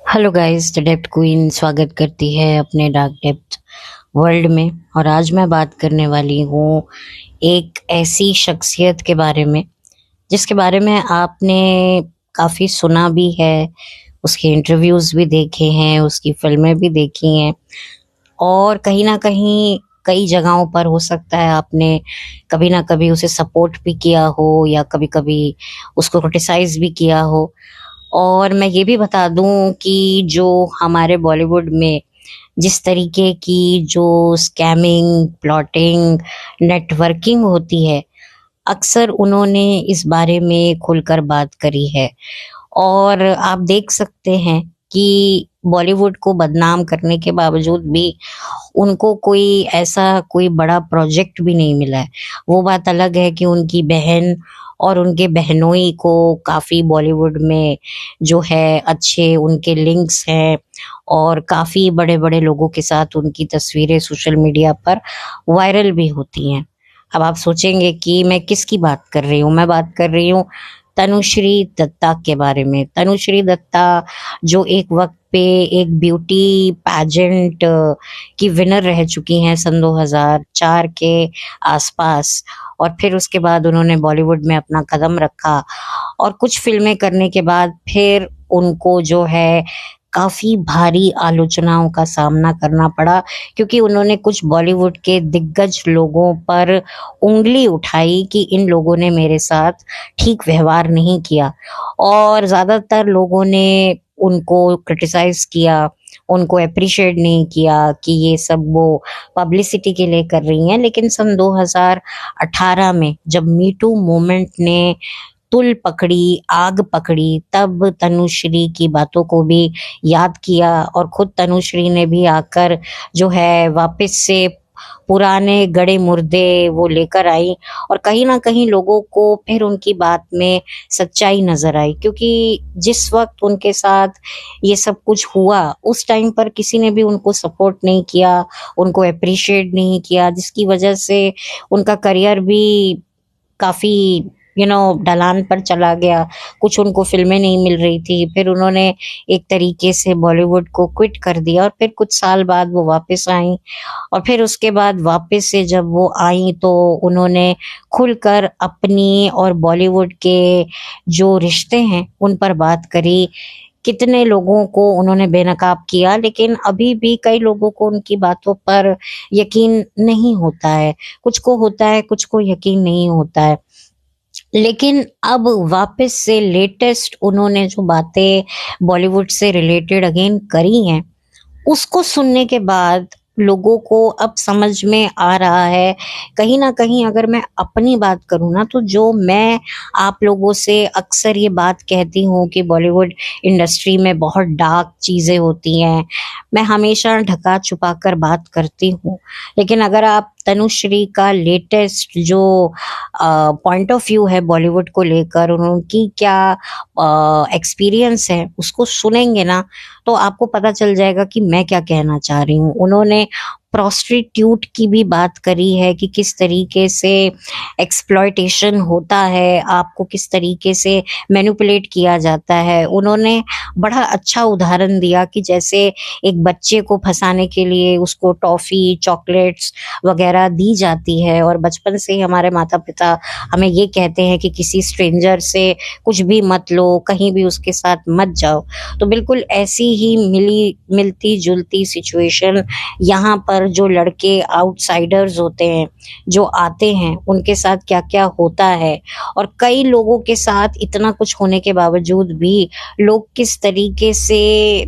Hello guys, the depth queen स्वागत करती है अपने डार्क डेप्थ वर्ल्ड में। और आज मैं बात करने वाली हूँ एक ऐसी शख्सियत के बारे में जिसके बारे में आपने काफ़ी सुना भी है, उसके इंटरव्यूज़ भी देखे हैं, उसकी फिल्में भी देखी हैं और कहीं ना कहीं कई जगहों पर हो सकता है आपने कभी ना कभी उसे सपोर्ट भी किया हो या कभी कभी उसको क्रिटिसाइज भी किया हो। और मैं ये भी बता दूं कि जो हमारे बॉलीवुड में जिस तरीके की जो स्कैमिंग, प्लॉटिंग, नेटवर्किंग होती है, अक्सर उन्होंने इस बारे में खुलकर बात करी है। और आप देख सकते हैं कि बॉलीवुड को बदनाम करने के बावजूद भी उनको कोई ऐसा कोई बड़ा प्रोजेक्ट भी नहीं मिला है। वो बात अलग है कि उनकी बहन और उनके बहनोई को काफ़ी बॉलीवुड में जो है अच्छे उनके लिंक्स हैं और काफ़ी बड़े बड़े लोगों के साथ उनकी तस्वीरें सोशल मीडिया पर वायरल भी होती हैं। अब आप सोचेंगे कि मैं किसकी बात कर रही हूँ। मैं बात कर रही हूँ तनुश्री दत्ता के बारे में। तनुश्री दत्ता जो एक वक्त पे एक ब्यूटी पैजेंट की विनर रह चुकी हैं सन 2004 के आसपास। और फिर उसके बाद उन्होंने बॉलीवुड में अपना कदम रखा और कुछ फिल्में करने के बाद फिर उनको जो है काफी भारी आलोचनाओं का सामना करना पड़ा, क्योंकि उन्होंने कुछ बॉलीवुड के दिग्गज लोगों पर उंगली उठाई कि इन लोगों ने मेरे साथ ठीक व्यवहार नहीं किया। और ज्यादातर लोगों ने उनको क्रिटिसाइज किया, उनको अप्रिशिएट नहीं किया कि ये सब वो पब्लिसिटी के लिए कर रही हैं। लेकिन सन 2018 में जब मीटू मूवमेंट ने तुल पकड़ी, आग पकड़ी, तब तनुश्री की बातों को भी याद किया और खुद तनुश्री ने भी आकर जो है वापस से पुराने गड़े मुर्दे वो लेकर आई। और कहीं ना कहीं लोगों को फिर उनकी बात में सच्चाई नजर आई, क्योंकि जिस वक्त उनके साथ ये सब कुछ हुआ उस टाइम पर किसी ने भी उनको सपोर्ट नहीं किया, उनको अप्रिशिएट नहीं किया, जिसकी वजह से उनका करियर भी काफी ढलान पर चला गया। कुछ उनको फिल्में नहीं मिल रही थी, फिर उन्होंने एक तरीके से बॉलीवुड को क्विट कर दिया और फिर कुछ साल बाद वो वापस आई। और फिर उसके बाद वापस से जब वो आई तो उन्होंने खुलकर अपनी और बॉलीवुड के जो रिश्ते हैं उन पर बात करी। कितने लोगों को उन्होंने बेनकाब किया, लेकिन अभी भी कई लोगों को उनकी बातों पर यकीन नहीं होता है। कुछ को होता है, कुछ को यकीन नहीं होता है। लेकिन अब वापस से लेटेस्ट उन्होंने जो बातें बॉलीवुड से रिलेटेड अगेन करी हैं, उसको सुनने के बाद लोगों को अब समझ में आ रहा है। कहीं ना कहीं अगर मैं अपनी बात करूँ ना, तो जो मैं आप लोगों से अक्सर ये बात कहती हूँ कि बॉलीवुड इंडस्ट्री में बहुत डार्क चीज़ें होती हैं, मैं हमेशा ढका छुपा कर बात करती हूँ। लेकिन अगर आप तनुश्री का लेटेस्ट जो पॉइंट ऑफ व्यू है बॉलीवुड को लेकर, उनकी क्या एक्सपीरियंस है, उसको सुनेंगे ना, तो आपको पता चल जाएगा कि मैं क्या कहना चाह रही हूँ। उन्होंने प्रोस्टिट्यूट की भी बात करी है कि किस तरीके से एक्सप्लॉयटेशन होता है, आपको किस तरीके से मैनिपुलेट किया जाता है। उन्होंने बड़ा अच्छा उदाहरण दिया कि जैसे एक बच्चे को फंसाने के लिए उसको टॉफी, चॉकलेट्स वगैरह दी जाती है और बचपन से ही हमारे माता पिता हमें ये कहते हैं कि किसी स्ट्रेंजर से कुछ भी मत लो, कहीं भी उसके साथ मत जाओ। तो बिल्कुल ऐसी ही मिलती जुलती सिचुएशन यहाँ पर जो लड़के आउटसाइडर्स होते हैं, जो आते हैं, उनके साथ क्या क्या होता है। और कई लोगों के साथ इतना कुछ होने के बावजूद भी लोग किस तरीके से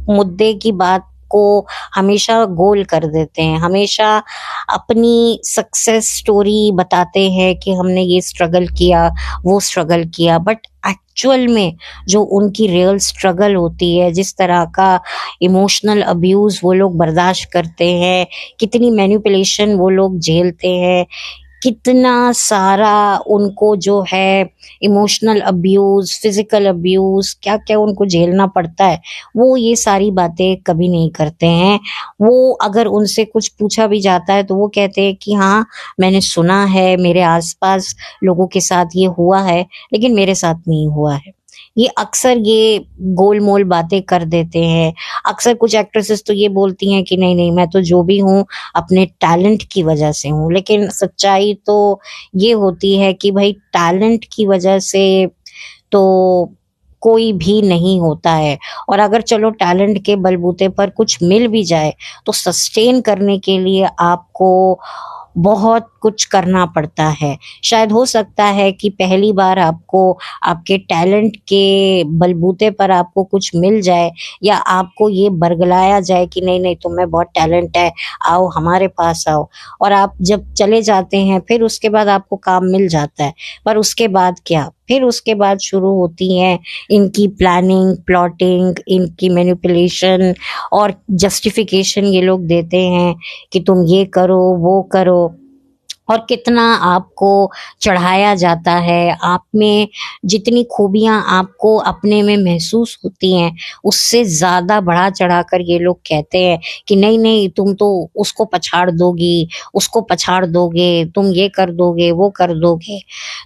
मुद्दे की बात को हमेशा गोल कर देते हैं, हमेशा अपनी सक्सेस स्टोरी बताते हैं कि हमने ये स्ट्रगल किया, वो स्ट्रगल किया। बट एक्चुअल में जो उनकी रियल स्ट्रगल होती है, जिस तरह का इमोशनल अब्यूज वो लोग बर्दाश्त करते हैं, कितनी मैनिपुलेशन वो लोग झेलते हैं, कितना सारा उनको जो है इमोशनल अब्यूज, फिजिकल अब्यूज, क्या क्या उनको झेलना पड़ता है, वो ये सारी बातें कभी नहीं करते हैं। वो अगर उनसे कुछ पूछा भी जाता है तो वो कहते हैं कि हाँ, मैंने सुना है, मेरे आसपास लोगों के साथ ये हुआ है, लेकिन मेरे साथ नहीं हुआ है। ये अक्सर ये गोल-मोल बातें कर देते हैं। अक्सर कुछ एक्ट्रेसेस तो ये बोलती हैं कि नहीं-नहीं मैं तो जो भी हूँ अपने टैलेंट की वजह से हूँ। लेकिन सच्चाई तो ये होती है कि भई टैलेंट की वजह से तो कोई भी नहीं होता है। और अगर चलो टैलेंट के बलबूते पर कुछ मिल भी जाए, तो सस्टेन करने के लिए आपको बहुत कुछ करना पड़ता है। शायद हो सकता है कि पहली बार आपको आपके टैलेंट के बलबूते पर आपको कुछ मिल जाए, या आपको ये बरगलाया जाए कि नहीं-नहीं तुम्हें बहुत टैलेंट है, आओ हमारे पास आओ। और आप जब चले जाते हैं फिर उसके बाद आपको काम मिल जाता है। पर उसके बाद क्या? फिर उसके बाद शुरू होती हैं इनकी प्लानिंग, प्लॉटिंग, इनकी मैनिपुलेशन और जस्टिफिकेशन ये लोग देते हैं कि तुम ये करो, वो करो। और कितना आपको चढ़ाया जाता है, आप में जितनी खूबियाँ आपको अपने में महसूस होती हैं, उससे ज़्यादा बढ़ा-चढ़ा कर ये लोग कहते हैं कि नहीं-नहीं तुम तो उसको पछाड़ दोगी, उसको पछाड़ दोगे, तुम ये कर दोगे, वो कर दोगे।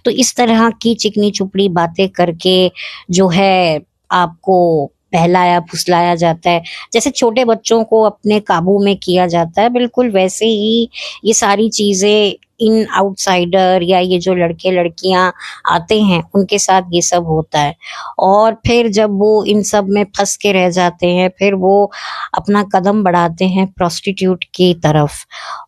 तो इस तरह की चिकनी-चुपड़ी बातें करके जो है आपको बहलाया-फुसलाया जाता है। जैसे छोटे बच्चों को अपने काबू में किया जाता है, बिल्कुल वैसे ही ये सारी चीज़ें इन आउटसाइडर या ये जो लड़के-लड़कियाँ आते हैं, उनके साथ ये सब होता है। और फिर जब वो इन सब में फँस के रह जाते हैं, फिर वो अपना कदम बढ़ाते हैं प्रोस्टिट्यूट की तरफ।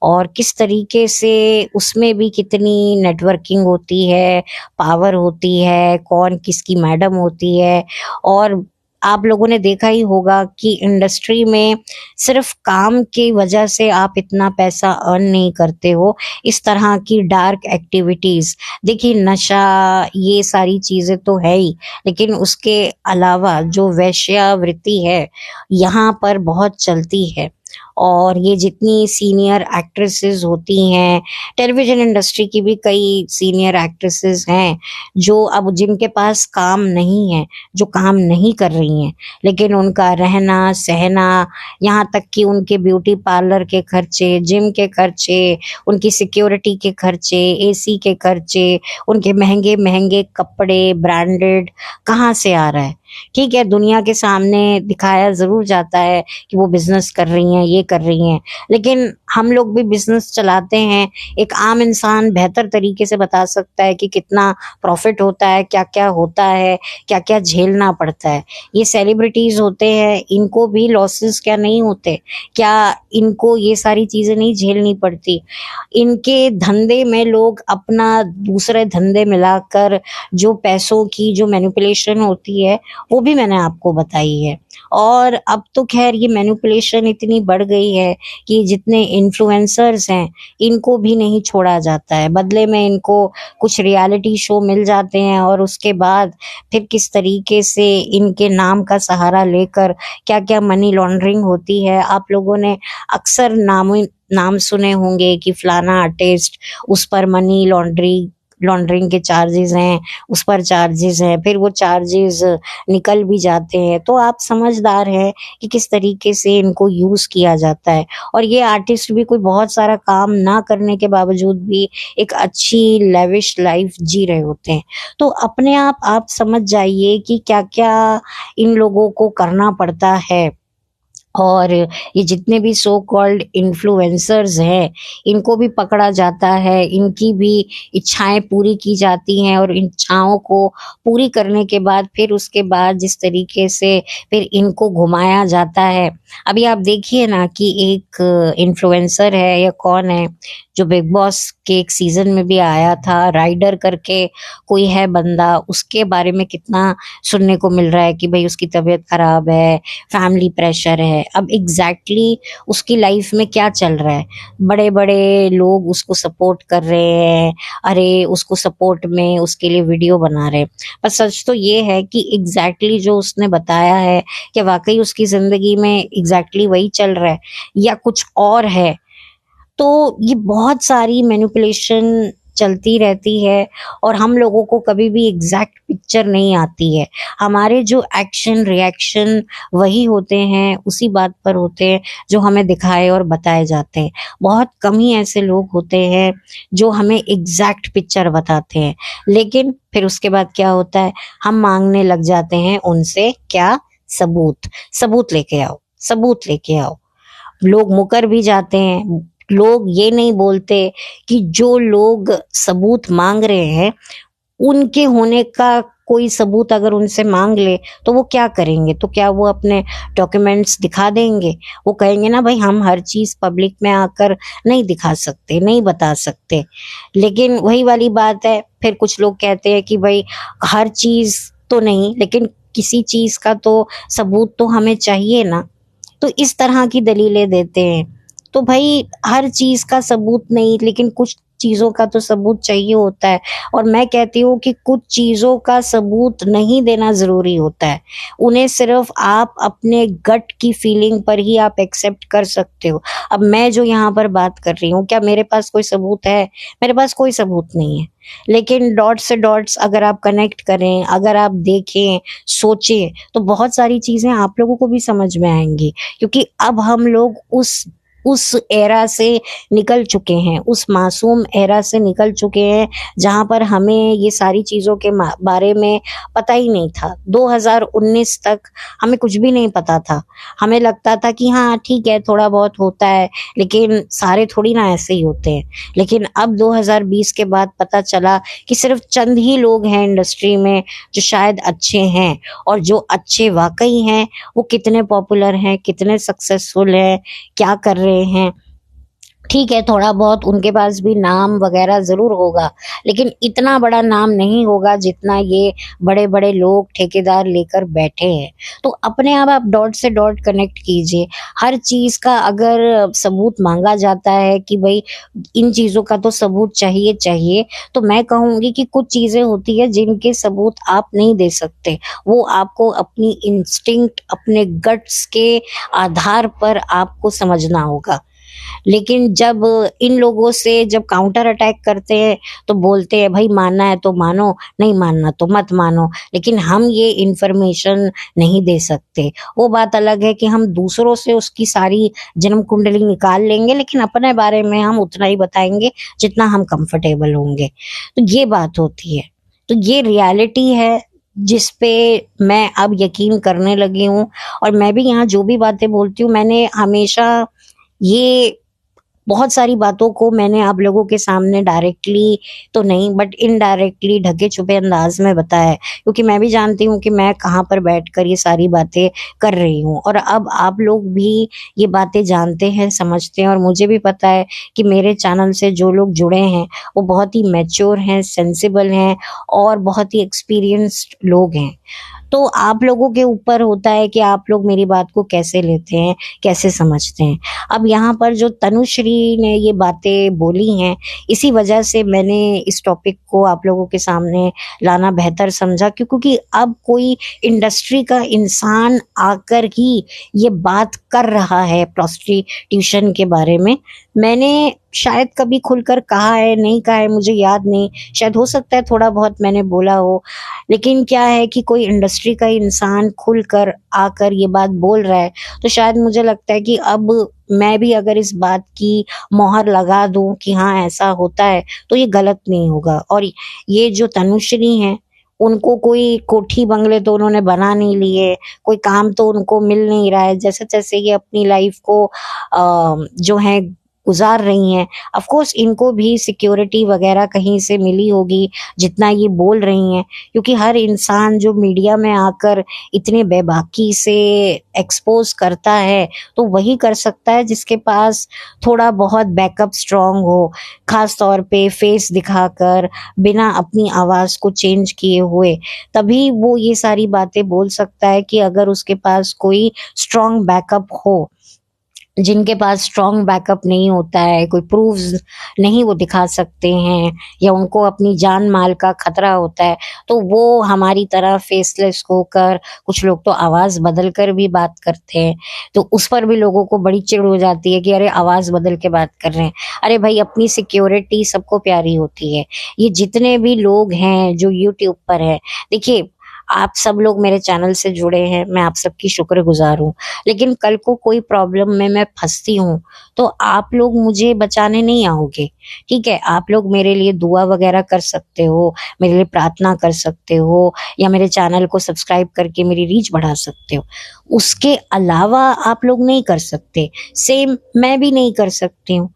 और किस तरीके से उसमें भी कितनी नेटवर्किंग होती है, पावर होती है, कौन किसकी मैडम होती है। और आप लोगों ने देखा ही होगा कि इंडस्ट्री में सिर्फ काम की वजह से आप इतना पैसा अर्न नहीं करते हो। इस तरह की डार्क एक्टिविटीज़, देखिए नशा ये सारी चीज़ें तो है ही, लेकिन उसके अलावा जो वेश्यावृत्ति है, यहाँ पर बहुत चलती है। और ये जितनी सीनियर एक्ट्रेसेस होती हैं, टेलीविज़न इंडस्ट्री की भी कई सीनियर एक्ट्रेसेस हैं, जो अब जिनके पास काम नहीं है, जो काम नहीं कर रही हैं, लेकिन उनका रहना-सहना, यहाँ तक कि उनके ब्यूटी पार्लर के खर्चे, जिम के खर्चे, उनकी सिक्योरिटी के खर्चे, एसी के खर्चे, उनके महँगे-महँगे कपड़े ब्रांडेड कहाँ से आ रहा है? ठीक है, दुनिया के सामने दिखाया ज़रूर जाता है कि वो बिज़नेस कर रही हैं, ये कर रही हैं, लेकिन हम लोग भी बिज़नेस चलाते हैं। एक आम इंसान बेहतर तरीके से बता सकता है कि कितना प्रॉफ़िट होता है, क्या-क्या होता है, क्या-क्या झेलना पड़ता है। ये सेलिब्रिटीज़ होते हैं, इनको भी लॉसेस क्या नहीं होते? क्या इनको ये सारी चीज़ें नहीं झेलनी पड़ती? इनके धंधे में लोग अपना दूसरे धंधे मिलाकर जो पैसों की जो मैनिपुलेशन होती है, वो भी मैंने आपको बताई है। और अब तो ख़ैर ये मैनिपुलेशन इतनी बढ़ गई है कि जितने इन्फ्लुएंसर्स हैं, इनको भी नहीं छोड़ा जाता है। बदले में इनको कुछ रियलिटी शो मिल जाते हैं, और उसके बाद फिर किस तरीके से इनके नाम का सहारा लेकर क्या-क्या मनी लॉन्ड्रिंग होती है। आप लोगों ने अक्सर नाम सुने होंगे कि फलाना आर्टिस्ट, उस पर मनी लॉन्ड्रिंग के चार्जेज़ हैं, उस पर चार्जेज़ हैं, फिर वो चार्जेज़ निकल भी जाते हैं। तो आप समझदार हैं कि किस तरीके से इनको यूज़ किया जाता है। और ये आर्टिस्ट भी कोई बहुत सारा काम ना करने के बावजूद भी एक अच्छी लेविश लाइफ़ जी रहे होते हैं। तो अपने आप समझ जाइए कि क्या-क्या इन लोगों को करना पड़ता है। और ये जितने भी सो कॉल्ड इन्फ्लुएंसर्स हैं, इनको भी पकड़ा जाता है, इनकी भी इच्छाएँ पूरी की जाती हैं, और इच्छाओं को पूरी करने के बाद फिर उसके बाद जिस तरीके से फिर इनको घुमाया जाता है। अभी आप देखिए ना कि एक इन्फ्लुएंसर है या कौन है, जो बिग बॉस के एक सीज़न में भी आया था, राइडर करके कोई है बंदा, उसके बारे में कितना सुनने को मिल रहा है कि भई उसकी तबीयत खराब है, फैमिली प्रेशर है। अब एग्ज़ैक्टली उसकी लाइफ में क्या चल रहा है? बड़े-बड़े लोग उसको सपोर्ट कर रहे हैं, अरे उसको सपोर्ट में उसके लिए वीडियो बना रहे हैं। पर सच तो ये है कि एग्ज़ैक्टली जो उसने बताया है, क्या वाक़ई उसकी ज़िंदगी में एग्ज़ैक्टली वही चल रहा है या कुछ और है? तो ये बहुत सारी मैनिपुलेशन चलती रहती है और हम लोगों को कभी भी एग्जैक्ट पिक्चर नहीं आती है। हमारे जो एक्शन रिएक्शन वही होते हैं, उसी बात पर होते हैं जो हमें दिखाए और बताए जाते हैं। बहुत कम ही ऐसे लोग होते हैं जो हमें एग्जैक्ट पिक्चर बताते हैं। लेकिन फिर उसके बाद क्या होता है, हम मांगने लग जाते हैं उनसे क्या, सबूत। सबूत लेके आओ, सबूत लेके आओ। लोग मुकर भी जाते हैं। लोग ये नहीं बोलते कि जो लोग सबूत मांग रहे हैं उनके होने का कोई सबूत अगर उनसे मांग ले तो वो क्या करेंगे, तो क्या वो अपने डॉक्यूमेंट्स दिखा देंगे? वो कहेंगे ना भाई हम हर चीज पब्लिक में आकर नहीं दिखा सकते, नहीं बता सकते। लेकिन वही वाली बात है, फिर कुछ लोग कहते हैं कि भाई हर चीज तो नहीं, लेकिन किसी चीज का तो सबूत तो हमें चाहिए ना। तो इस तरह की दलीलें देते हैं। तो भाई हर चीज का सबूत नहीं, लेकिन कुछ चीजों का तो सबूत चाहिए होता है। और मैं कहती हूँ कि कुछ चीजों का सबूत नहीं देना जरूरी होता है। उन्हें सिर्फ आप अपने गट की फीलिंग पर ही आप एक्सेप्ट कर सकते हो। अब मैं जो यहाँ पर बात कर रही हूँ, क्या मेरे पास कोई सबूत है? मेरे पास कोई सबूत नहीं है। लेकिन डॉट से डॉट्स अगर आप कनेक्ट करें, अगर आप देखें, सोचें, तो बहुत सारी चीजें आप लोगों को भी समझ में आएंगी। क्योंकि अब हम लोग उस एरा से निकल चुके हैं, उस मासूम एरा से निकल चुके हैं जहां पर हमें ये सारी चीजों के बारे में पता ही नहीं था। 2019 तक हमें कुछ भी नहीं पता था। हमें लगता था कि हाँ ठीक है थोड़ा बहुत होता है, लेकिन सारे थोड़ी ना ऐसे ही होते हैं। लेकिन अब 2020 के बाद पता चला कि सिर्फ चंद ही लोग हैं इंडस्ट्री में जो शायद अच्छे हैं, और जो अच्छे वाकई हैं वो कितने पॉपुलर हैं, कितने सक्सेसफुल हैं, क्या कर रहे हैं। ठीक है थोड़ा बहुत उनके पास भी नाम वगैरह जरूर होगा, लेकिन इतना बड़ा नाम नहीं होगा जितना ये बड़े बड़े लोग ठेकेदार लेकर बैठे हैं। तो अपने आप डॉट से डॉट कनेक्ट कीजिए। हर चीज का अगर सबूत मांगा जाता है कि भाई इन चीजों का तो सबूत चाहिए चाहिए, तो मैं कहूंगी कि कुछ चीजें होती है जिनके सबूत आप नहीं दे सकते। वो आपको अपनी इंस्टिंक्ट, अपने गट्स के आधार पर आपको समझना होगा। लेकिन जब इन लोगों से जब काउंटर अटैक करते हैं तो बोलते हैं भाई मानना है तो मानो, नहीं मानना तो मत मानो, लेकिन हम ये इंफॉर्मेशन नहीं दे सकते। वो बात अलग है कि हम दूसरों से उसकी सारी जन्म कुंडली निकाल लेंगे, लेकिन अपने बारे में हम उतना ही बताएंगे जितना हम कंफर्टेबल होंगे। तो ये बात होती है। तो ये रियलिटी है जिस पे मैं अब यकीन करने लगी हूँ। और मैं भी यहाँ जो भी बातें बोलती हूँ, मैंने हमेशा ये बहुत सारी बातों को मैंने आप लोगों के सामने डायरेक्टली तो नहीं बट इनडायरेक्टली ढके छुपे अंदाज में बताया है, क्योंकि मैं भी जानती हूँ कि मैं कहाँ पर बैठकर ये सारी बातें कर रही हूँ। और अब आप लोग भी ये बातें जानते हैं, समझते हैं, और मुझे भी पता है कि मेरे चैनल से जो लोग जुड़े हैं वो बहुत ही मैच्योर हैं, सेंसिबल हैं और बहुत ही एक्सपीरियंस्ड लोग हैं। तो आप लोगों के ऊपर होता है कि आप लोग मेरी बात को कैसे लेते हैं, कैसे समझते हैं। अब यहाँ पर जो तनुश्री ने ये बातें बोली हैं, इसी वजह से मैंने इस टॉपिक को आप लोगों के सामने लाना बेहतर समझा, क्योंकि अब कोई इंडस्ट्री का इंसान आकर ही ये बात कर रहा है प्रोस्टिट्यूशन के बारे में। मैंने शायद कभी खुलकर कहा है, नहीं कहा है, मुझे याद नहीं। शायद हो सकता है थोड़ा बहुत मैंने बोला हो, लेकिन क्या है कि कोई इंडस्ट्री का इंसान खुलकर आकर ये बात बोल रहा है, तो शायद मुझे लगता है कि अब मैं भी अगर इस बात की मोहर लगा दूं कि हाँ ऐसा होता है, तो ये गलत नहीं होगा। और ये जो तनुश्री हैं, उनको कोई कोठी बंगले तो उन्होंने बना नहीं लिए, कोई काम तो उनको मिल नहीं रहा है। जैसे तैसे ये अपनी लाइफ को जो है गुजार रही हैं। ऑफ कोर्स इनको भी सिक्योरिटी वगैरह कहीं से मिली होगी जितना ये बोल रही हैं, क्योंकि हर इंसान जो मीडिया में आकर इतने बेबाकी से एक्सपोज करता है तो वही कर सकता है जिसके पास थोड़ा बहुत बैकअप स्ट्रांग हो, खास तौर पे फेस दिखाकर, बिना अपनी आवाज को चेंज किए हुए। तभी वो ये सारी बातें बोल सकता है कि अगर उसके पास कोई स्ट्रांग बैकअप हो। जिनके पास स्ट्रॉन्ग बैकअप नहीं होता है, कोई प्रूफ्स नहीं वो दिखा सकते हैं, या उनको अपनी जान माल का खतरा होता है, तो वो हमारी तरह फेसलेस होकर, कुछ लोग तो आवाज़ बदल कर भी बात करते हैं, तो उस पर भी लोगों को बड़ी चिढ़ हो जाती है कि अरे आवाज़ बदल के बात कर रहे हैं। अरे भाई, अपनी सिक्योरिटी सबको प्यारी होती है। ये जितने भी लोग हैं जो यूट्यूब पर है, देखिए, आप सब लोग मेरे चैनल से जुड़े हैं, मैं आप सबकी शुक्रगुज़ार हूँ। लेकिन कल को कोई प्रॉब्लम में मैं फँसती हूँ, तो आप लोग मुझे बचाने नहीं आओगे, ठीक है? आप लोग मेरे लिए दुआ वग़ैरह कर सकते हो, मेरे लिए प्रार्थना कर सकते हो, या मेरे चैनल को सब्सक्राइब करके मेरी रीच बढ़ा सकते हो। उसके अलावा आप लोग नहीं कर सकते, सेम मैं भी नहीं कर सकती हूँ।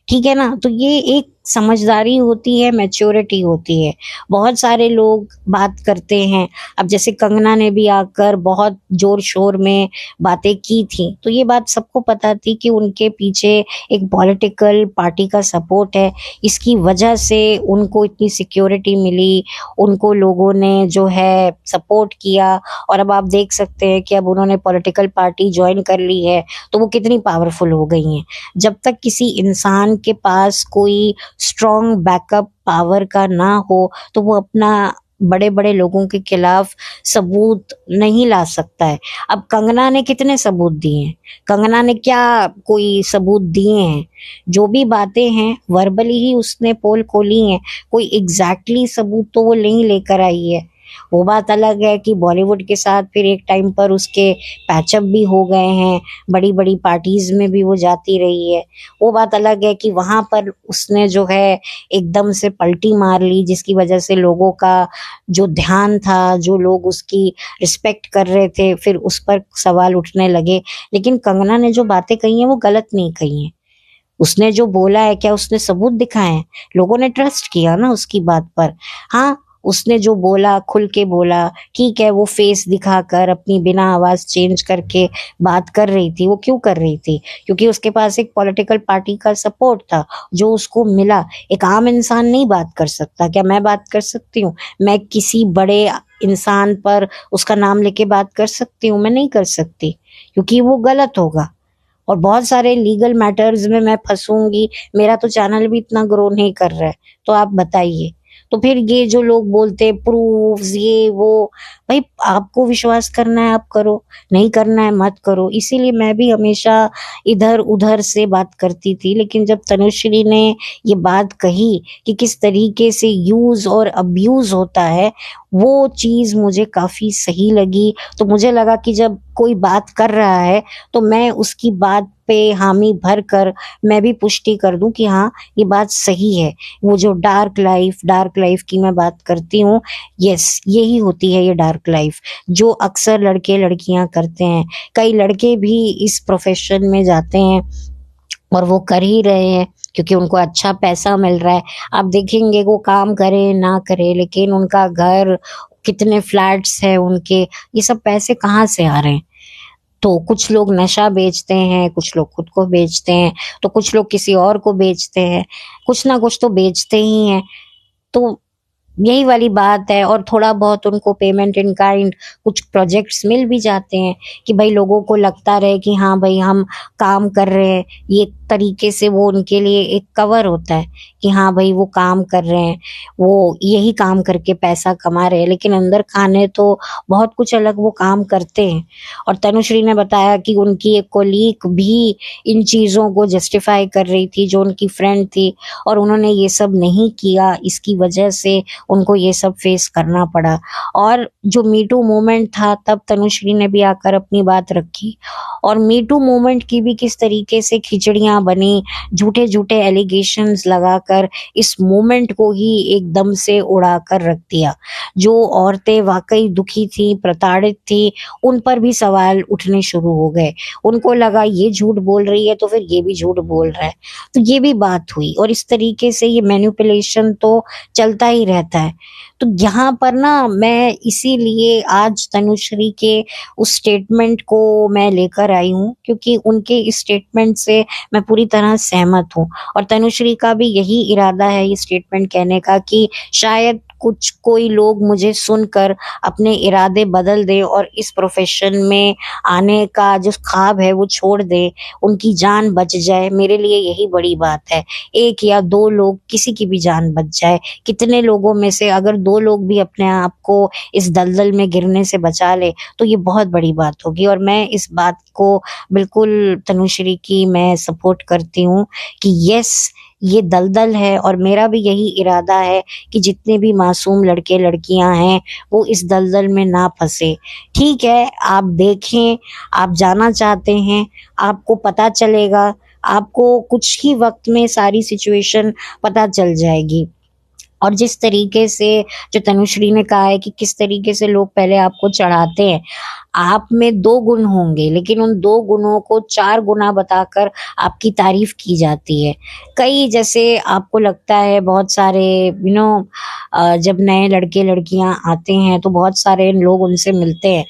ठीक है ना? तो ये एक समझदारी होती है, मैच्योरिटी होती है। बहुत सारे लोग बात करते हैं, अब जैसे कंगना ने भी आकर बहुत ज़ोर-शोर में बातें की थी, तो ये बात सबको पता थी कि उनके पीछे एक पॉलिटिकल पार्टी का सपोर्ट है। इसकी वजह से उनको इतनी सिक्योरिटी मिली, उनको लोगों ने जो है सपोर्ट किया, और अब आप देख सकते हैं कि अब उन्होंने पॉलिटिकल पार्टी जॉइन कर ली है, तो वो कितनी पावरफुल हो गई हैं। जब तक किसी इंसान के पास कोई स्ट्रॉन्ग बैकअप पावर का ना हो, तो वो अपना बड़े-बड़े लोगों के खिलाफ सबूत नहीं ला सकता है। अब कंगना ने कितने सबूत दिए हैं? कंगना ने क्या कोई सबूत दिए हैं? जो भी बातें हैं वर्बली ही उसने पोल खोली हैं, कोई एग्ज़ैक्टली सबूत तो वो नहीं लेकर आई है। वो बात अलग है कि बॉलीवुड के साथ फिर एक टाइम पर उसके पैचअप भी हो गए हैं, बड़ी-बड़ी पार्टीज़ में भी वो जाती रही है। वो बात अलग है कि वहाँ पर उसने जो है एकदम से पलटी मार ली, जिसकी वजह से लोगों का जो ध्यान था, जो लोग उसकी रिस्पेक्ट कर रहे थे, फिर उस पर सवाल उठने लगे। लेकिन कंगना ने जो बातें कही हैं वो गलत नहीं कही हैं। उसने जो बोला है, क्या उसने सबूत दिखाए हैं? लोगों ने ट्रस्ट किया ना उसकी बात पर। हाँ, उसने जो बोला खुल के बोला, ठीक है, वो फेस दिखाकर अपनी बिना आवाज़ चेंज करके बात कर रही थी। वो क्यों कर रही थी? क्योंकि उसके पास एक पॉलिटिकल पार्टी का सपोर्ट था, जो उसको मिला। एक आम इंसान नहीं बात कर सकता, क्या मैं बात कर सकती हूँ? मैं किसी बड़े इंसान पर उसका नाम लेके बात कर सकती हूँ? मैं नहीं कर सकती, क्योंकि वो गलत होगा। और बहुत सारे लीगल मैटर्स में मैं फँसूँगी, मेरा तो चैनल भी इतना ग्रो नहीं कर रहा है, तो आप बताइए। तो फिर ये जो लोग बोलते हैं प्रूफ्स ये वो, भई आपको विश्वास करना है आप करो, नहीं करना है मत करो। इसीलिए मैं भी हमेशा इधर-उधर से बात करती थी, लेकिन जब तनुश्री ने ये बात कही कि किस तरीके से यूज़ और अब्यूज़ होता है, वो चीज़ मुझे काफ़ी सही लगी। तो मुझे लगा कि जब कोई बात कर रहा है, तो मैं उसकी बात पे हामी भर कर मैं भी पुष्टि कर दूं कि हाँ, ये बात सही है। वो जो डार्क लाइफ की मैं बात करती हूँ, यस, यही होती है ये डार्क लाइफ, जो अक्सर लड़के लड़कियां करते हैं। कई लड़के भी इस प्रोफेशन में जाते हैं और वो कर ही रहे हैं, क्योंकि उनको अच्छा पैसा मिल रहा है। आप देखेंगे वो काम करे ना करे, लेकिन उनका घर, कितने फ्लैट्स हैं उनके, ये सब पैसे कहाँ से आ रहे हैं? तो कुछ लोग नशा बेचते हैं, कुछ लोग खुद को बेचते हैं, तो कुछ लोग किसी और को बेचते हैं, कुछ ना कुछ तो बेचते ही हैं। तो यही वाली बात है, और थोड़ा बहुत उनको पेमेंट इन काइंड कुछ प्रोजेक्ट्स मिल भी जाते हैं कि भाई लोगों को लगता रहे कि हाँ भाई हम काम कर रहे हैं। ये एक तरीके से वो उनके लिए एक कवर होता है कि हाँ भाई वो काम कर रहे हैं, वो यही काम करके पैसा कमा रहे हैं, लेकिन अंदर खाने तो बहुत कुछ अलग वो काम करते हैं। और तनुश्री ने बताया कि उनकी एक कोलीग भी इन चीज़ों को जस्टिफाई कर रही थी, जो उनकी फ्रेंड थी, और उन्होंने ये सब नहीं किया, इसकी वजह से उनको ये सब फेस करना पड़ा। और जो मी टू मूवमेंट था, तब तनुश्री ने भी आकर अपनी बात रखी, और मी टू मूवमेंट की भी किस तरीके से खिचड़ियाँ बनी, झूठे-झूठे एलिगेशंस लगाकर इस मूवमेंट को ही एकदम से उड़ा कर रख दिया। जो औरतें वाक़ई दुखी थी, प्रताड़ित थी, उन पर भी सवाल उठने शुरू हो गए। उनको लगा ये झूठ बोल रही है, तो फिर ये भी झूठ बोल रहा है। तो ये भी बात हुई, और इस तरीके से ये मैनिपुलेशन तो चलता ही रहता है। तो यहाँ पर ना मैं इसीलिए आज तनुश्री के उस स्टेटमेंट को मैं लेकर आई हूँ, क्योंकि उनके इस स्टेटमेंट से मैं पूरी तरह सहमत हूँ, और तनुश्री का भी यही इरादा है ये स्टेटमेंट कहने का कि शायद कुछ कोई लोग मुझे सुनकर अपने इरादे बदल दें और इस प्रोफेशन में आने का जो ख्वाब है वो छोड़ दें, उनकी जान बच जाए, मेरे लिए यही बड़ी बात है। 1 या 2 लोग, किसी की भी जान बच जाए, कितने लोगों में से अगर 2 लोग भी अपने आप को इस दलदल में गिरने से बचा ले, तो ये बहुत बड़ी बात होगी। और मैं इस बात को बिल्कुल तनुश्री की मैं सपोर्ट करती हूँ कि यस, ये दलदल है और मेरा भी यही इरादा है कि जितने भी मासूम लड़के लड़कियां हैं वो इस दलदल में ना फंसे। ठीक है, आप देखें, आप जाना चाहते हैं, आपको पता चलेगा, आपको कुछ ही वक्त में सारी सिचुएशन पता चल जाएगी। और जिस तरीके से जो तनुश्री ने कहा है कि किस तरीके से लोग पहले आपको चढ़ाते हैं, आप में 2 गुण होंगे लेकिन उन 2 गुणों को 4 गुना बताकर आपकी तारीफ की जाती है। कई जैसे आपको लगता है बहुत सारे जब नए लड़के लड़कियां आते हैं तो बहुत सारे लोग उनसे मिलते हैं,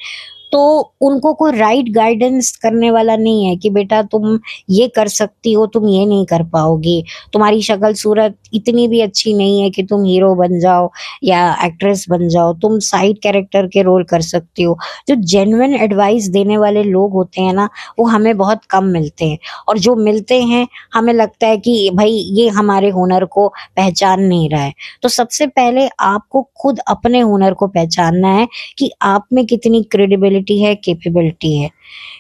तो उनको कोई राइट गाइडेंस करने वाला नहीं है कि बेटा तुम ये कर सकती हो, तुम ये नहीं कर पाओगी, तुम्हारी शक्ल सूरत इतनी भी अच्छी नहीं है कि तुम हीरो बन जाओ या एक्ट्रेस बन जाओ, तुम साइड कैरेक्टर के रोल कर सकती हो। जो जेन्युइन एडवाइस देने वाले लोग होते हैं ना, वो हमें बहुत कम मिलते हैं, और जो मिलते हैं हमें लगता है कि भाई ये हमारे हुनर को पहचान नहीं रहा है। तो सबसे पहले आपको खुद अपने हुनर को पहचानना है कि आप में कितनी क्रेडिबिलिटी है, कैपेबिलिटी है।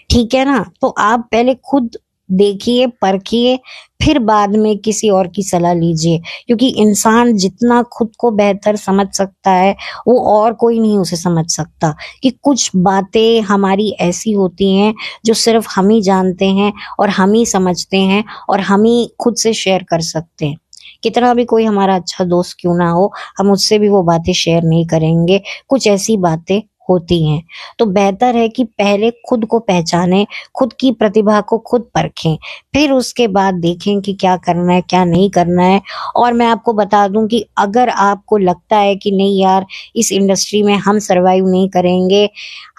ठीक है ना? तो आप पहले खुद देखिए, परखिए, फिर बाद में किसी और की सलाह लीजिए, क्योंकि इंसान जितना खुद को बेहतर समझ सकता है वो और कोई नहीं उसे समझ सकता। कि कुछ बातें हमारी ऐसी होती हैं जो सिर्फ हम ही जानते हैं और हम ही समझते हैं और हम ही खुद से शेयर कर सकते हैं। कितना भी कोई हमारा अच्छा दोस्त क्यों ना हो, हम उससे भी वो बातें शेयर नहीं करेंगे। कुछ ऐसी बातें होती हैं। तो बेहतर है कि पहले खुद को पहचानें, खुद की प्रतिभा को खुद परखें, फिर उसके बाद देखें कि क्या करना है, क्या नहीं करना है। और मैं आपको बता दूं कि अगर आपको लगता है कि नहीं यार, इस इंडस्ट्री में हम सर्वाइव नहीं करेंगे,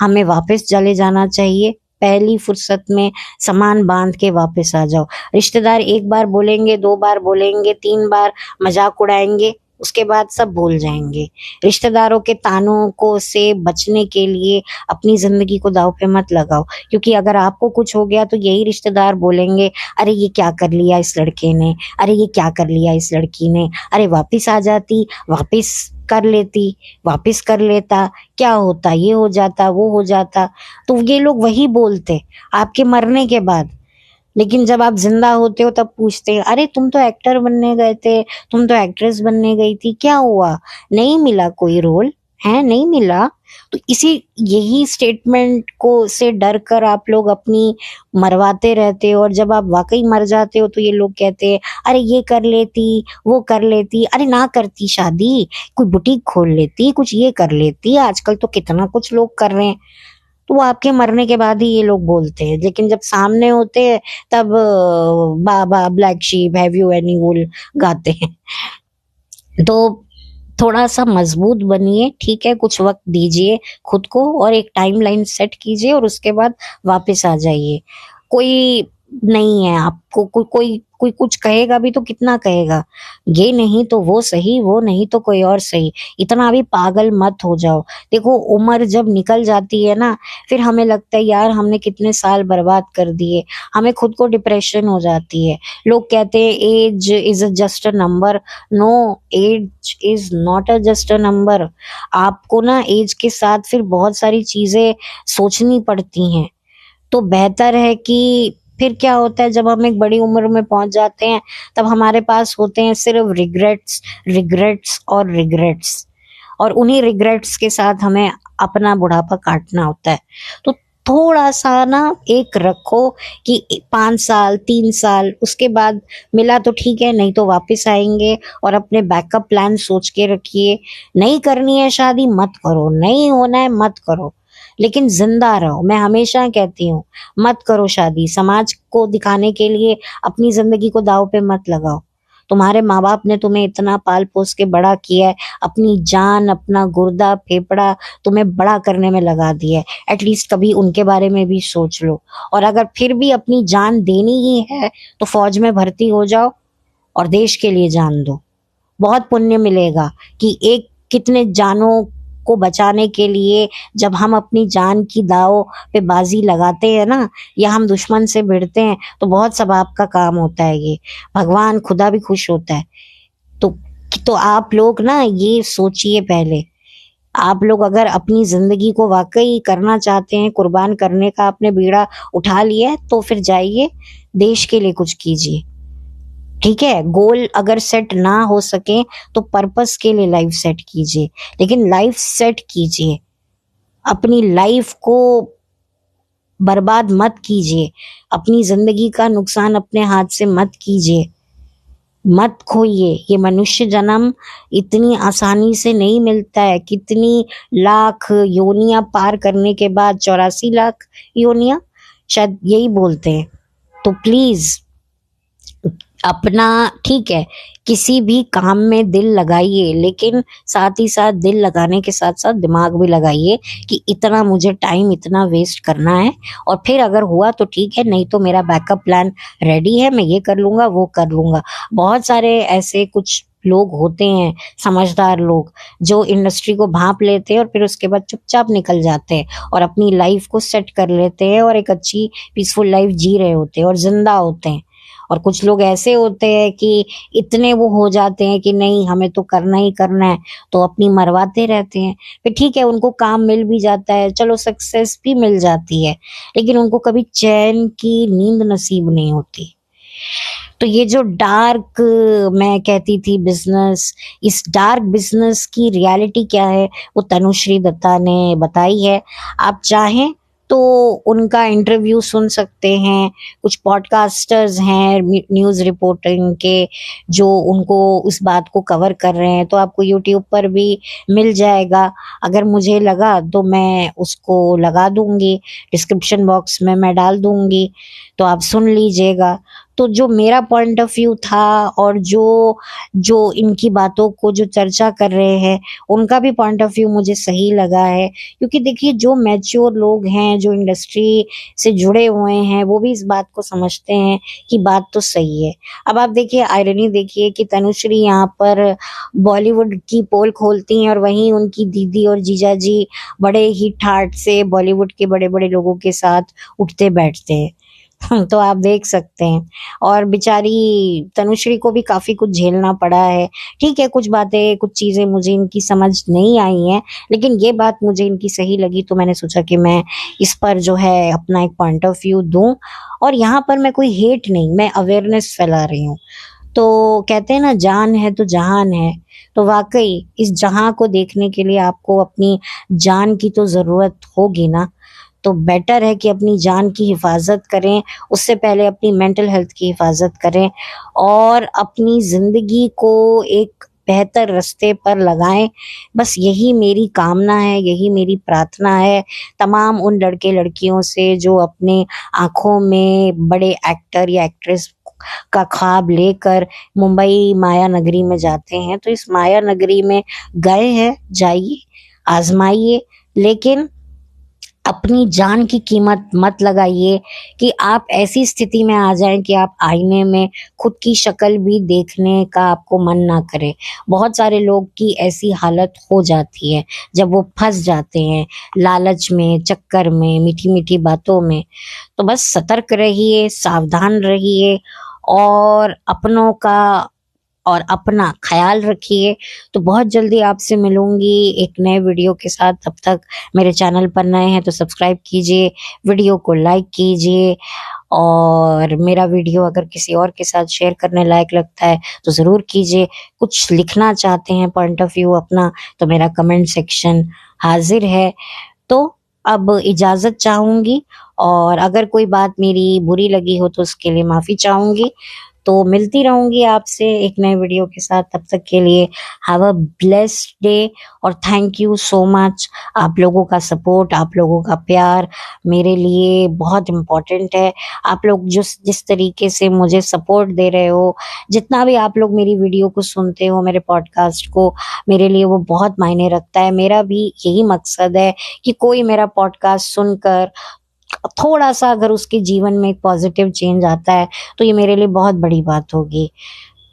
हमें वापस चले जाना चाहिए, पहली फुर्सत में सामान बांध के वापस आ जाओ। रिश्तेदार 1 बार बोलेंगे, 2 बार बोलेंगे, 3 बार मजाक उड़ाएंगे, उसके बाद सब भूल जाएंगे। रिश्तेदारों के तानों को से बचने के लिए अपनी जिंदगी को दांव पे मत लगाओ, क्योंकि अगर आपको कुछ हो गया तो यही रिश्तेदार बोलेंगे, अरे ये क्या कर लिया इस लड़के ने, अरे ये क्या कर लिया इस लड़की ने, अरे वापिस आ जाती, वापिस कर लेती, वापिस कर लेता, क्या होता, ये हो जाता, वो हो जाता। तो ये लोग वही बोलते आपके मरने के बाद। लेकिन जब आप जिंदा होते हो तब पूछते हैं, अरे तुम तो एक्टर बनने गए थे, तुम तो एक्ट्रेस बनने गई थी, क्या हुआ, नहीं मिला कोई रोल है, नहीं मिला। तो इसी यही स्टेटमेंट को से डर कर आप लोग अपनी मरवाते रहते हो, और जब आप वाकई मर जाते हो तो ये लोग कहते हैं, अरे ये कर लेती, वो कर लेती, अरे ना करती शादी, कोई बुटीक खोल लेती, कुछ ये कर लेती, आजकल तो कितना कुछ लोग कर रहे हैं। तो वो आपके मरने के बाद ही ये लोग बोलते हैं, लेकिन जब सामने होते हैं तब baa baa black sheep have you any wool गाते हैं। तो थोड़ा सा मजबूत बनिए, ठीक है, कुछ वक्त दीजिए खुद को और एक टाइमलाइन सेट कीजिए और उसके बाद वापस आ जाइए। कोई नहीं है आपको, कोई कुछ कहेगा भी तो कितना कहेगा, ये नहीं तो वो सही, वो नहीं तो कोई और सही, इतना भी पागल मत हो जाओ। देखो उम्र जब निकल जाती है ना, फिर हमें लगता है यार हमने कितने साल बर्बाद कर दिए, हमें खुद को डिप्रेशन हो जाती है। लोग कहते हैं age is just a number, no, age is not a just a number. आपको ना एज के साथ फिर बहुत सारी चीजें सोचनी पड़ती हैं। तो बेहतर है कि फिर क्या होता है, जब हम एक बड़ी उम्र में पहुंच जाते हैं तब हमारे पास होते हैं सिर्फ रिग्रेट्स, रिग्रेट्स और रिग्रेट्स, और उन्हीं रिग्रेट्स के साथ हमें अपना बुढ़ापा काटना होता है। तो थोड़ा सा ना एक रखो कि 5 साल, 3 साल, उसके बाद मिला तो ठीक है, नहीं तो वापस आएंगे, और अपने बैकअप प्लान सोच के रखिए। नहीं करनी है शादी मत करो, नहीं होना है मत करो, लेकिन जिंदा रहो। मैं हमेशा कहती हूँ मत करो शादी, समाज को दिखाने के लिए अपनी जिंदगी को दांव पे मत लगाओ। तुम्हारे माँ बाप ने तुम्हें इतना पाल पोस के बड़ा किया है, अपनी जान, अपना गुर्दा फेफड़ा तुम्हें बड़ा करने में लगा दिया है, एटलीस्ट कभी उनके बारे में भी सोच लो। और अगर फिर भी अपनी जान देनी ही है तो फौज में भर्ती हो जाओ और देश के लिए जान दो, बहुत पुण्य मिलेगा। कि एक कितने जानों को बचाने के लिए जब हम अपनी जान की दाव पे बाजी लगाते हैं ना, या हम दुश्मन से भिड़ते हैं, तो बहुत सवाब का काम होता है ये। भगवान खुदा भी खुश होता है। तो तो आप लोग ना ये सोचिए पहले, आप लोग अगर अपनी जिंदगी को वाकई करना चाहते हैं, कुर्बान करने का आपने बीड़ा उठा लिया है, तो फिर जाइए देश के लिए कुछ कीजिए। ठीक है, गोल अगर सेट ना हो सके तो पर्पस के लिए लाइफ सेट कीजिए, लेकिन लाइफ सेट कीजिए। अपनी लाइफ को बर्बाद मत कीजिए, अपनी जिंदगी का नुकसान अपने हाथ से मत कीजिए, मत खोइए। ये मनुष्य जन्म इतनी आसानी से नहीं मिलता है। कितनी लाख योनियां पार करने के बाद, 84 लाख योनियां शायद यही बोलते हैं। तो प्लीज अपना, ठीक है, किसी भी काम में दिल लगाइए, लेकिन साथ ही साथ दिल लगाने के साथ साथ दिमाग भी लगाइए कि इतना मुझे टाइम इतना वेस्ट करना है, और फिर अगर हुआ तो ठीक है, नहीं तो मेरा बैकअप प्लान रेडी है, मैं ये कर लूंगा वो कर लूंगा। बहुत सारे ऐसे कुछ लोग होते हैं, समझदार लोग, जो इंडस्ट्री को भांप लेते हैं और फिर उसके बाद चुपचाप निकल जाते हैं और अपनी लाइफ को सेट कर लेते हैं और एक अच्छी पीसफुल लाइफ जी रहे होते हैं और जिंदा होते हैं। और कुछ लोग ऐसे होते हैं कि इतने वो हो जाते हैं कि नहीं हमें तो करना ही करना है, तो अपनी मरवाते रहते हैं। फिर ठीक है, उनको काम मिल भी जाता है, चलो सक्सेस भी मिल जाती है, लेकिन उनको कभी चैन की नींद नसीब नहीं होती। तो ये जो डार्क, मैं कहती थी बिजनेस, इस डार्क बिजनेस की रियलिटी क्या है वो तनुश्री दत्ता ने बताई है। आप चाहें तो उनका इंटरव्यू सुन सकते हैं। कुछ पॉडकास्टर्स हैं न्यूज़ रिपोर्टिंग के, जो उनको उस बात को कवर कर रहे हैं, तो आपको यूट्यूब पर भी मिल जाएगा। अगर मुझे लगा तो मैं उसको लगा दूंगी, डिस्क्रिप्शन बॉक्स में मैं डाल दूंगी, तो आप सुन लीजिएगा। तो जो मेरा पॉइंट ऑफ व्यू था, और जो जो इनकी बातों को जो चर्चा कर रहे हैं, उनका भी पॉइंट ऑफ व्यू मुझे सही लगा है। क्योंकि देखिए, जो मैच्योर लोग हैं, जो इंडस्ट्री से जुड़े हुए हैं, वो भी इस बात को समझते हैं कि बात तो सही है। अब आप देखिए, आयरनी देखिए कि तनुश्री यहाँ पर बॉलीवुड की पोल खोलती हैं और वहीं उनकी दीदी और जीजा जी बड़े ही ठाट से बॉलीवुड के बड़े बड़े लोगों के साथ उठते बैठते हैं। तो आप देख सकते हैं। और बेचारी तनुश्री को भी काफी कुछ झेलना पड़ा है। ठीक है, कुछ बातें, कुछ चीजें मुझे इनकी समझ नहीं आई हैं, लेकिन ये बात मुझे इनकी सही लगी, तो मैंने सोचा कि मैं इस पर जो है अपना एक पॉइंट ऑफ व्यू दूं। और यहाँ पर मैं कोई हेट नहीं, मैं अवेयरनेस फैला रही हूँ। तो कहते हैं ना, जान है तो जहान है। तो वाकई इस जहां को देखने के लिए आपको अपनी जान की तो जरूरत होगी ना। तो बेटर है कि अपनी जान की हिफाजत करें, उससे पहले अपनी मेंटल हेल्थ की हिफाजत करें, और अपनी जिंदगी को एक बेहतर रास्ते पर लगाएं। बस यही मेरी कामना है, यही मेरी प्रार्थना है तमाम उन लड़के लड़कियों से जो अपने आंखों में बड़े एक्टर या एक्ट्रेस का ख्वाब लेकर मुंबई माया नगरी में जाते हैं। तो इस माया नगरी में गए हैं, जाइए, आजमाइए, लेकिन अपनी जान की कीमत मत लगाइए कि आप ऐसी स्थिति में आ जाएं कि आप आईने में खुद की शक्ल भी देखने का आपको मन ना करे। बहुत सारे लोग की ऐसी हालत हो जाती है जब वो फंस जाते हैं लालच में, चक्कर में, मीठी मीठी बातों में। तो बस सतर्क रहिए, सावधान रहिए, और अपनों का और अपना ख्याल रखिए। तो बहुत जल्दी आपसे मिलूंगी एक नए वीडियो के साथ। तब तक मेरे चैनल पर नए हैं तो सब्सक्राइब कीजिए, वीडियो को लाइक कीजिए, और मेरा वीडियो अगर किसी और के साथ शेयर करने लायक लगता है तो ज़रूर कीजिए। कुछ लिखना चाहते हैं पॉइंट ऑफ व्यू अपना, तो मेरा कमेंट सेक्शन हाजिर है। तो अब इजाज़त चाहूँगी, और अगर कोई बात मेरी बुरी लगी हो तो उसके लिए माफ़ी चाहूँगी। तो मिलती रहूंगी आपसे एक नए वीडियो के साथ। तब तक के लिए हैव अ ब्लेस्ड डे, और थैंक यू सो मच। आप लोगों का सपोर्ट, आप लोगों का प्यार मेरे लिए बहुत इम्पोर्टेंट है। आप लोग जिस तरीके से मुझे सपोर्ट दे रहे हो, जितना भी आप लोग मेरी वीडियो को सुनते हो, मेरे पॉडकास्ट को, मेरे लिए वो बहुत मायने रखता है। मेरा भी यही मकसद है कि कोई मेरा पॉडकास्ट सुनकर थोड़ा सा अगर उसके जीवन में एक पॉजिटिव चेंज आता है तो ये मेरे लिए बहुत बड़ी बात होगी।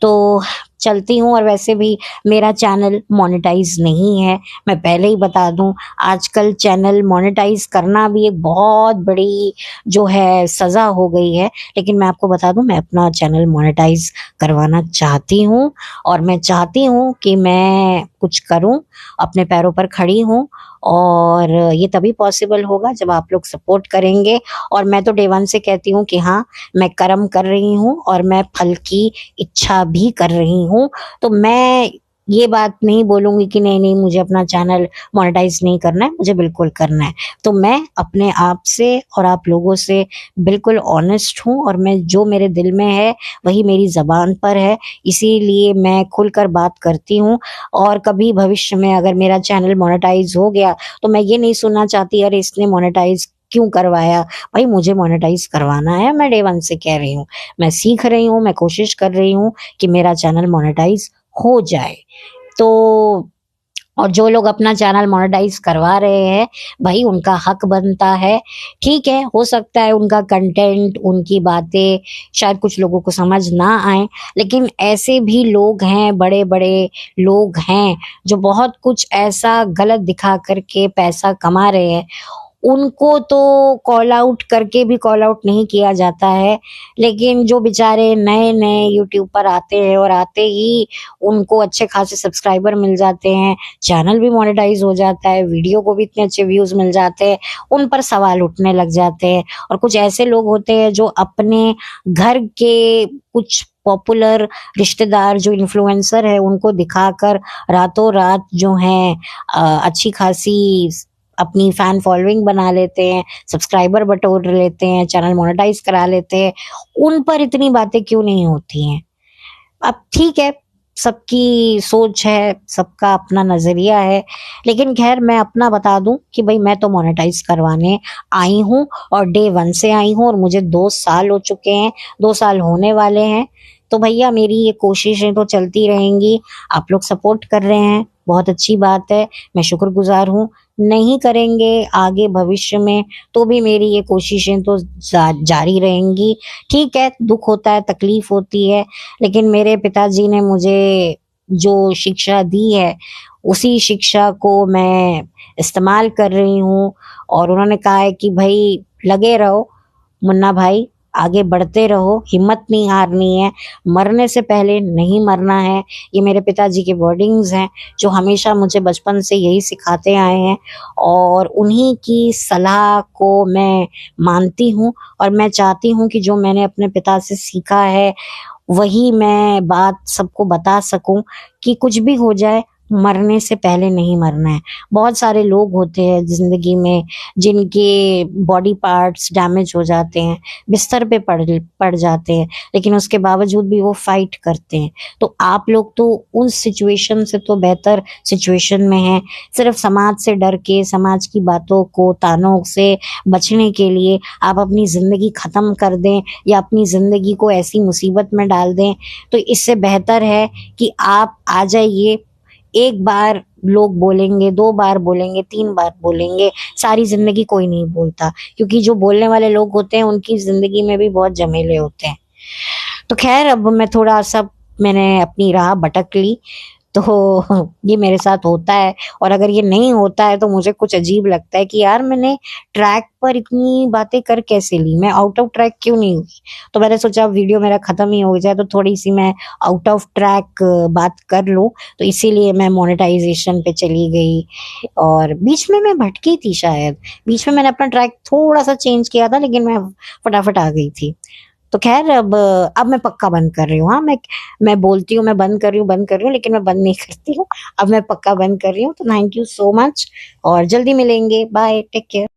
तो चलती हूँ। और वैसे भी मेरा चैनल मोनेटाइज नहीं है, मैं पहले ही बता दूं। आजकल चैनल मोनेटाइज करना भी एक बहुत बड़ी जो है सज़ा हो गई है। लेकिन मैं आपको बता दूं, मैं अपना चैनल मोनेटाइज करवाना चाहती हूँ और मैं चाहती हूँ कि मैं कुछ करूँ, अपने पैरों पर खड़ी हूँ। और ये तभी पॉसिबल होगा जब आप लोग सपोर्ट करेंगे। और मैं तो डे वन से कहती हूँ कि हाँ, मैं कर्म कर रही हूँ और मैं फल की इच्छा भी कर रही हूँ। तो मैं ये बात नहीं बोलूँगी कि नहीं नहीं मुझे अपना चैनल मोनेटाइज नहीं करना है, मुझे बिल्कुल करना है। तो मैं अपने आप से और आप लोगों से बिल्कुल ऑनेस्ट हूँ और मैं जो मेरे दिल में है वही मेरी ज़बान पर है, इसीलिए मैं खुलकर बात करती हूँ। और कभी भविष्य में अगर मेरा चैनल मोनेटाइज हो गया तो मैं ये नहीं सुनना चाहती अरे इसने मोनेटाइज क्यों करवाया। भाई मुझे मोनेटाइज करवाना है, मैं डे वन से कह रही हूँ, मैं सीख रही हूँ, मैं कोशिश कर रही हूँ कि मेरा चैनल मोनेटाइज हो जाए। तो और जो लोग अपना चैनल मोनेटाइज करवा रहे हैं, भाई उनका हक बनता है। ठीक है, हो सकता है उनका कंटेंट, उनकी बातें शायद कुछ लोगों को समझ ना आए, लेकिन ऐसे भी लोग हैं, बड़े बड़े लोग हैं जो बहुत कुछ ऐसा गलत दिखा करके पैसा कमा रहे हैं। उनको तो कॉल आउट करके भी कॉल आउट नहीं किया जाता है, लेकिन जो बेचारे नए नए यूट्यूब पर आते हैं और आते ही उनको अच्छे खासे सब्सक्राइबर मिल जाते हैं, चैनल भी मोनेटाइज हो जाता है, वीडियो को भी इतने अच्छे व्यूज मिल जाते हैं, उन पर सवाल उठने लग जाते हैं। और कुछ ऐसे लोग होते हैं जो अपने घर के कुछ पॉपुलर रिश्तेदार जो इन्फ्लुएंसर है उनको दिखाकर रातों रात जो है अच्छी खासी अपनी फैन फॉलोइंग बना लेते हैं, सब्सक्राइबर बटोर लेते हैं, चैनल मोनेटाइज करा लेते हैं। उन पर इतनी बातें क्यों नहीं होती हैं? अब ठीक है, सबकी सोच है, सबका अपना नजरिया है, लेकिन खैर मैं अपना बता दूं कि भाई मैं तो मोनेटाइज करवाने आई हूँ और डे वन से आई हूँ और मुझे 2 साल हो चुके हैं, 2 साल होने वाले हैं। तो भैया मेरी ये कोशिशें तो चलती रहेंगी। आप लोग सपोर्ट कर रहे हैं, बहुत अच्छी बात है, मैं शुक्रगुजार हूँ। नहीं करेंगे आगे भविष्य में तो भी मेरी ये कोशिशें तो जारी रहेंगी। ठीक है, दुख होता है, तकलीफ होती है, लेकिन मेरे पिताजी ने मुझे जो शिक्षा दी है उसी शिक्षा को मैं इस्तेमाल कर रही हूँ। और उन्होंने कहा है कि भाई लगे रहो मुन्ना भाई, आगे बढ़ते रहो, हिम्मत नहीं हारनी है, मरने से पहले नहीं मरना है। ये मेरे पिताजी के वर्डिंग्स हैं जो हमेशा मुझे बचपन से यही सिखाते आए हैं और उन्हीं की सलाह को मैं मानती हूँ। और मैं चाहती हूँ कि जो मैंने अपने पिता से सीखा है वही मैं बात सबको बता सकूं कि कुछ भी हो जाए, मरने से पहले नहीं मरना है। बहुत सारे लोग होते हैं जिंदगी में जिनके बॉडी पार्ट्स डैमेज हो जाते हैं, बिस्तर पे पड़ जाते हैं, लेकिन उसके बावजूद भी वो फाइट करते हैं। तो आप लोग तो उस सिचुएशन से तो बेहतर सिचुएशन में हैं। सिर्फ समाज से डर के, समाज की बातों को, तानों से बचने के लिए आप अपनी जिंदगी खत्म कर दें या अपनी जिंदगी को ऐसी मुसीबत में डाल दें, तो इससे बेहतर है कि आप आ जाइए। एक बार लोग बोलेंगे, 2 बार बोलेंगे, 3 बार बोलेंगे, सारी जिंदगी कोई नहीं बोलता, क्योंकि जो बोलने वाले लोग होते हैं उनकी जिंदगी में भी बहुत झमेले होते हैं। तो खैर अब मैं थोड़ा सा मैंने अपनी राह भटक ली, तो ये मेरे साथ होता है। और अगर ये नहीं होता है तो मुझे कुछ अजीब लगता है कि यार मैंने ट्रैक पर इतनी बातें कर कैसे ली, मैं आउट ऑफ ट्रैक क्यों नहीं हुई। तो मैंने सोचा वीडियो मेरा खत्म ही हो जाए तो थोड़ी सी मैं आउट ऑफ ट्रैक बात कर लूं, तो इसीलिए मैं मोनेटाइजेशन पे चली गई। और बीच में मैं भटकी थी, शायद बीच में मैंने अपना ट्रैक थोड़ा सा चेंज किया था, लेकिन मैं फटाफट आ गई थी। तो खैर अब मैं पक्का बंद कर रही हूँ। हाँ, मैं बोलती हूँ मैं बंद कर रही हूँ, बंद कर रही हूँ, लेकिन मैं बंद नहीं करती हूँ। अब मैं पक्का बंद कर रही हूँ। तो थैंक यू सो मच और जल्दी मिलेंगे। Bye, take care.